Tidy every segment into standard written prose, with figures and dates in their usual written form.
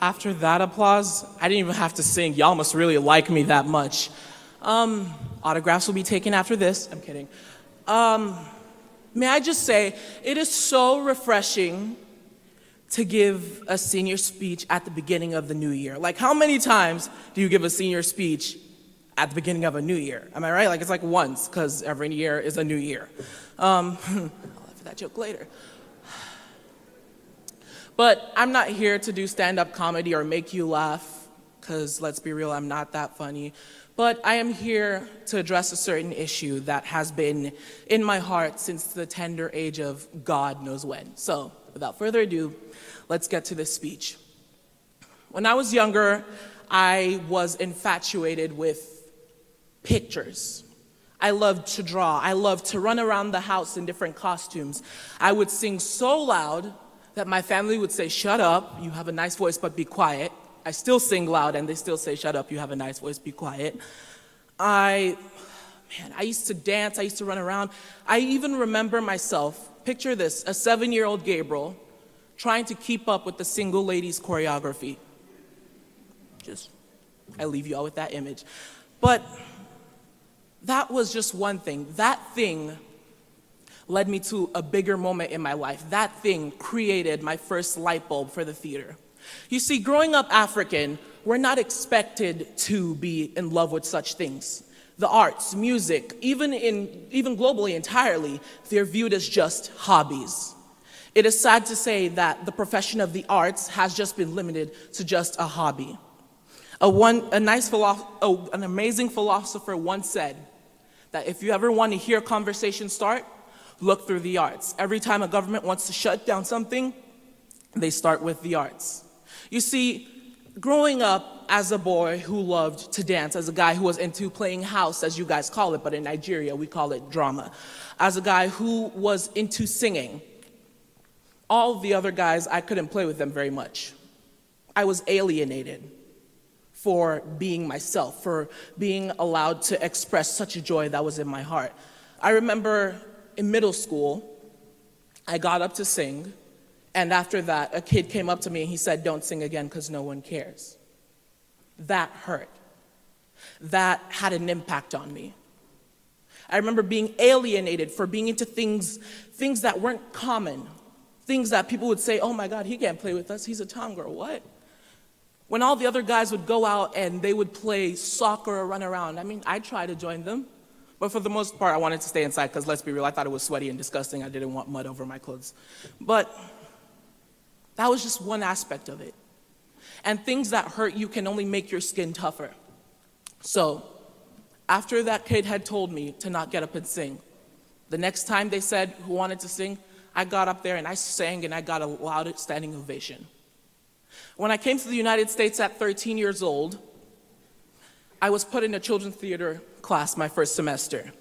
After that applause, I didn't even have to sing. Y'all must really like me that much. Autographs will be taken after this. I'm kidding. May I just say, it is so refreshing to give a senior speech at the beginning of the new year. Like, how many times do you give a senior speech at the beginning of a new year? Am I right? Like, it's like once, because every year is a new year. I'll laugh at that joke later. But I'm not here to do stand-up comedy or make you laugh, because let's be real, I'm not that funny. But I am here to address a certain issue that has been in my heart since the tender age of God knows when. So, without further ado, let's get to this speech. When I was younger, I was infatuated with pictures. I loved to draw. I loved to run around the house in different costumes. I would sing so loud that my family would say, "Shut up, you have a nice voice, but be quiet." I still sing loud and they still say, "Shut up, you have a nice voice, be quiet." I used to dance, I used to run around. I even remember myself, picture this, a 7-year-old Gabriel trying to keep up with the single ladies choreography. I leave you all with that image. But that was just one thing. That thing led me to a bigger moment in my life. That thing created my first light bulb for the theater. You see, growing up African, we're not expected to be in love with such things. The arts, music, even globally entirely, they're viewed as just hobbies. It is sad to say that the profession of the arts has just been limited to just a hobby. An amazing philosopher once said that if you ever want to hear conversation start, look through the arts. Every time a government wants to shut down something, they start with the arts. You see, growing up as a boy who loved to dance, as a guy who was into playing house, as you guys call it, but in Nigeria we call it drama, as a guy who was into singing, all the other guys, I couldn't play with them very much. I was alienated for being myself, for being allowed to express such a joy that was in my heart. I remember in middle school, I got up to sing, and after that, a kid came up to me and he said, "Don't sing again because no one cares." That hurt. That had an impact on me. I remember being alienated for being into things that weren't common, things that people would say, "Oh my God, he can't play with us, he's a tomgirl." What? When all the other guys would go out and they would play soccer or run around, I'd try to join them. But for the most part, I wanted to stay inside because let's be real, I thought it was sweaty and disgusting. I didn't want mud over my clothes. But that was just one aspect of it. And things that hurt you can only make your skin tougher. So after that kid had told me to not get up and sing, the next time they said who wanted to sing, I got up there and I sang and I got a loud standing ovation. When I came to the United States at 13 years old, I was put in a children's theater class my first semester.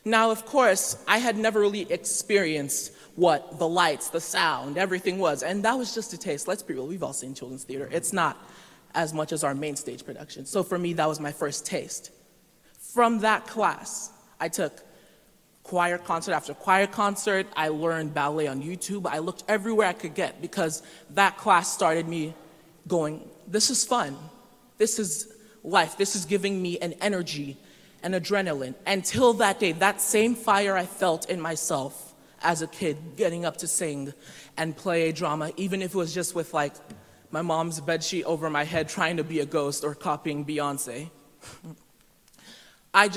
Now, of course, I had never really experienced what the lights, the sound, everything was, and that was just a taste. Let's be real, we've all seen children's theater. It's not as much as our main stage production. So for me, that was my first taste. From that class, I took choir concert after choir concert. I learned ballet on YouTube. I looked everywhere I could get because that class started me going, this is fun. This is life. This is giving me an energy and adrenaline. Until that day, that same fire I felt in myself as a kid, getting up to sing and play a drama, even if it was just with like my mom's bedsheet over my head trying to be a ghost or copying Beyonce. I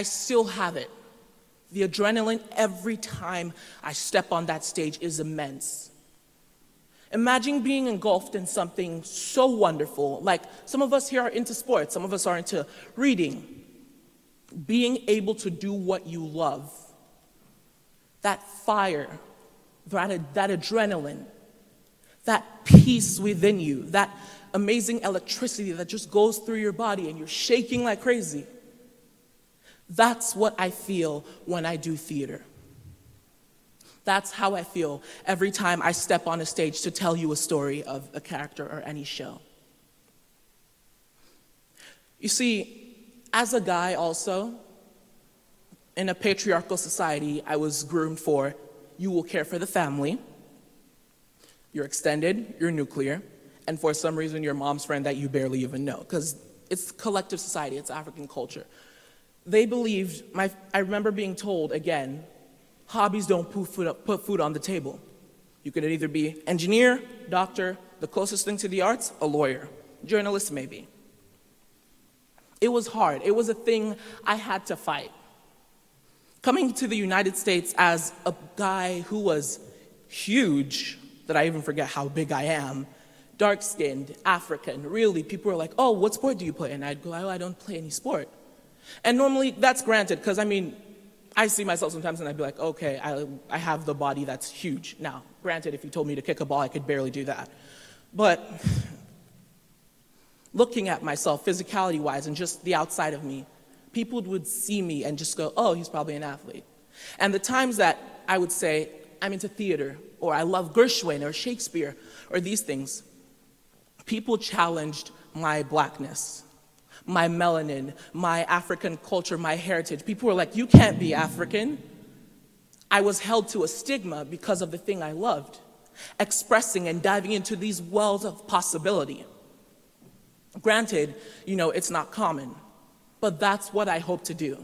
still have it. The adrenaline every time I step on that stage is immense. Imagine being engulfed in something so wonderful, like some of us here are into sports, some of us are into reading. Being able to do what you love, that fire, that adrenaline, that peace within you, that amazing electricity that just goes through your body and you're shaking like crazy. That's what I feel when I do theater. That's how I feel every time I step on a stage to tell you a story of a character or any show. You see, as a guy also, in a patriarchal society, I was groomed for, you will care for the family, you're extended, you're nuclear, and for some reason your mom's friend that you barely even know, because it's collective society, it's African culture. They believed, I remember being told, again, hobbies don't put food on the table. You could either be engineer, doctor, the closest thing to the arts, a lawyer, journalist maybe. It was hard. It was a thing I had to fight. Coming to the United States as a guy who was huge, that I even forget how big I am, dark-skinned, African, really, people were like, oh, what sport do you play? And I'd go, oh, I don't play any sport. And normally that's granted, because I see myself sometimes and I'd be like, okay, I have the body that's huge. Now, granted, if you told me to kick a ball, I could barely do that. But looking at myself physicality-wise and just the outside of me, people would see me and just go, oh, he's probably an athlete. And the times that I would say, I'm into theater, or I love Gershwin or Shakespeare, or these things, people challenged my blackness, my melanin, my African culture, my heritage. People were like, you can't be African. I was held to a stigma because of the thing I loved, expressing and diving into these wells of possibility. Granted, it's not common, but that's what I hope to do.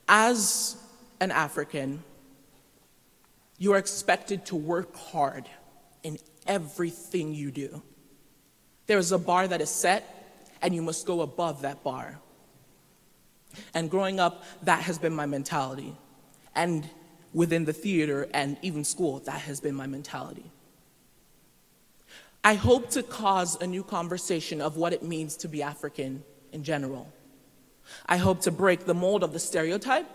As an African, you are expected to work hard in everything you do. There is a bar that is set, and you must go above that bar. And growing up, that has been my mentality. And within the theater and even school, that has been my mentality. I hope to cause a new conversation of what it means to be African in general. I hope to break the mold of the stereotype.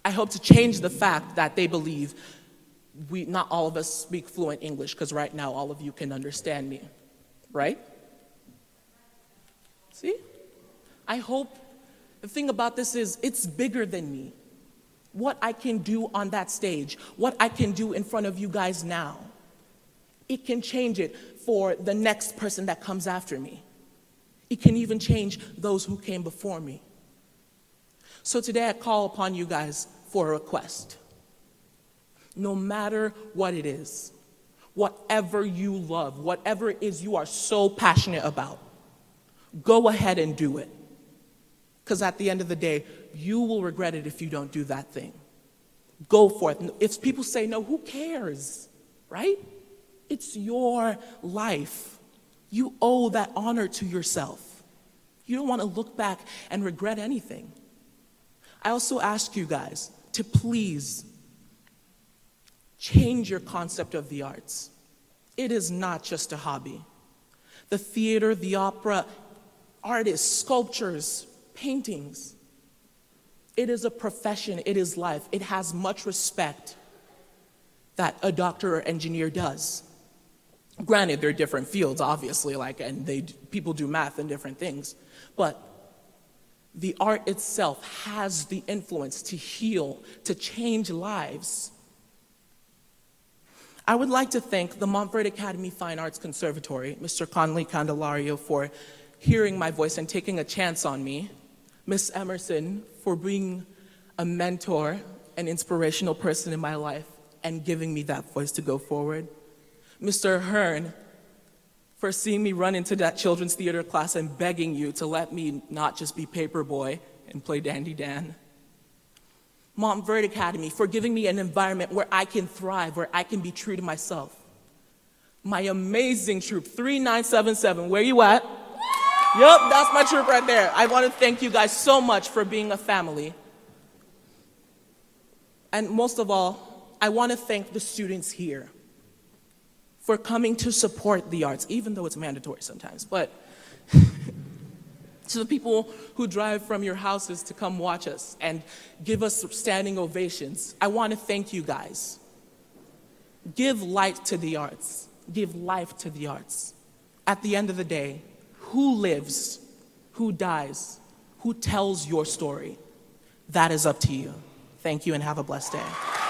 I hope to change the fact that they believe not all of us speak fluent English, because right now all of you can understand me, right? See? I hope, the thing about this is, it's bigger than me. What I can do on that stage, what I can do in front of you guys now, it can change it for the next person that comes after me. It can even change those who came before me. So today I call upon you guys for a request. No matter what it is, whatever you love, whatever it is you are so passionate about, go ahead and do it. Because at the end of the day, you will regret it if you don't do that thing. Go for it. If people say no, who cares, right? It's your life. You owe that honor to yourself. You don't want to look back and regret anything. I also ask you guys to please change your concept of the arts. It is not just a hobby. The theater, the opera, artists, sculptures, paintings. It is a profession, it is life. It has much respect that a doctor or engineer does. Granted, they're different fields, obviously, people do math and different things, but the art itself has the influence to heal, to change lives. I would like to thank the Montverde Academy Fine Arts Conservatory, Mr. Conley Candelario, for hearing my voice and taking a chance on me, Miss Emerson for being a mentor, an inspirational person in my life, and giving me that voice to go forward, Mr. Hearn for seeing me run into that children's theater class and begging you to let me not just be Paperboy and play Dandy Dan. Montverde Academy for giving me an environment where I can thrive, where I can be true to myself. My amazing troop, 3977, where you at? Yep, that's my troop right there. I want to thank you guys so much for being a family. And most of all, I want to thank the students here for coming to support the arts, even though it's mandatory sometimes. But to the people who drive from your houses to come watch us and give us standing ovations, I want to thank you guys. Give light to the arts. Give life to the arts. At the end of the day, who lives, who dies, who tells your story? That is up to you. Thank you and have a blessed day.